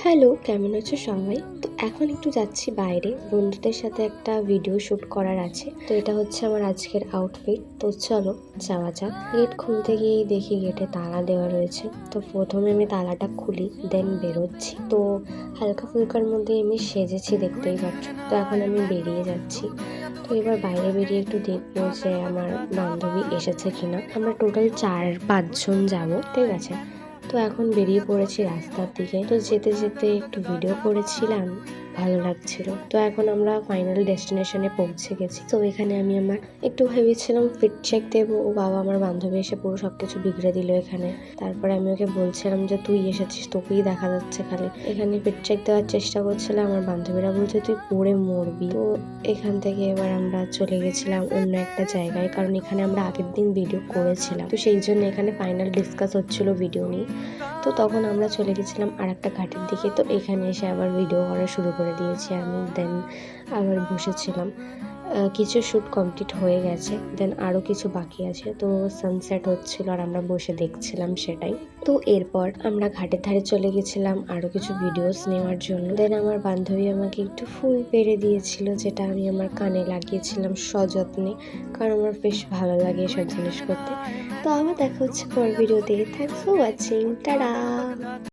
Hello, কেমন আছো সবাই? তো এখন একটু যাচ্ছি বাইরে, বন্ধুদের সাথে একটা ভিডিও শ্যুট করার আছে। তো এটা হচ্ছে আমার আজকের আউটফিট। তো চলো যাওয়া যাক। গেট খুলতে গিয়েই দেখি গেটে তালা দেওয়া রয়েছে। তো প্রথমে আমি তালাটা খুলি, দেন বেরোচ্ছি। তো হালকা ফুলকার মধ্যে আমি সেজেছি, দেখতেই পাচ্ছ। তো এখন আমি বেরিয়ে যাচ্ছি। তো এবার বাইরে বেরিয়ে একটু দেখবো যে আমার বান্ধবী এসেছে কিনা। আমরা টোটাল 4-5 জন যাবো, ঠিক আছে? তো এখন বেরিয়ে পড়েছি রাস্তার দিকে। তো যেতে যেতে একটু ভিডিও করেছিলাম, ভালো লাগছিল। তো এখন আমরা ফাইনাল ডেস্টিনেশনে পৌঁছে গেছি। তো এখানে আমি আমার একটু ভেবেছিলাম ফিট চেক দেবো, ও বাবা আমার বান্ধবী এসে পুরো সবকিছু বিগড়ে দিল এখানে। তারপরে আমি ওকে বলছিলাম যে তুই এসেছিস, তোকেই দেখা যাচ্ছে খালি। এখানে ফিট চেক দেওয়ার চেষ্টা করছিলাম, আমার বান্ধবীরা বলছে তুই পড়ে মরবি। তো এখান থেকে এবার আমরা চলে গেছিলাম অন্য একটা জায়গায়, কারণ এখানে আমরা আগের দিন ভিডিও করেছিলাম। তো সেই জন্য এখানে ফাইনাল ডিসকাস হচ্ছিল ভিডিও নিয়ে। তো তখন আমরা চলে গেছিলাম আর একটা ঘাটের দিকে। তো এখানে এসে আবার ভিডিও করা শুরু করে দিয়েছি আমি। দেন আবার বসেছিলাম। কিছু শ্যুট কমপ্লিট হয়ে গেছে, দেন আরও কিছু বাকি আছে। তো সানসেট হচ্ছিল আর আমরা বসে দেখছিলাম সেটাই। তো এরপর আমরা ঘাটের ধারে চলে গেছিলাম আরও কিছু ভিডিওস নেওয়ার জন্য। দেন আমার বান্ধবী আমাকে একটু ফুল পেড়ে দিয়েছিল, যেটা আমি আমার কানে লাগিয়েছিলাম সযত্নে, কারণ আমার বেশ ভালো লাগে এসব জিনিস করতে। তো আবার দেখা হচ্ছে পরের ভিডিওতে। Thanks for watching, tata.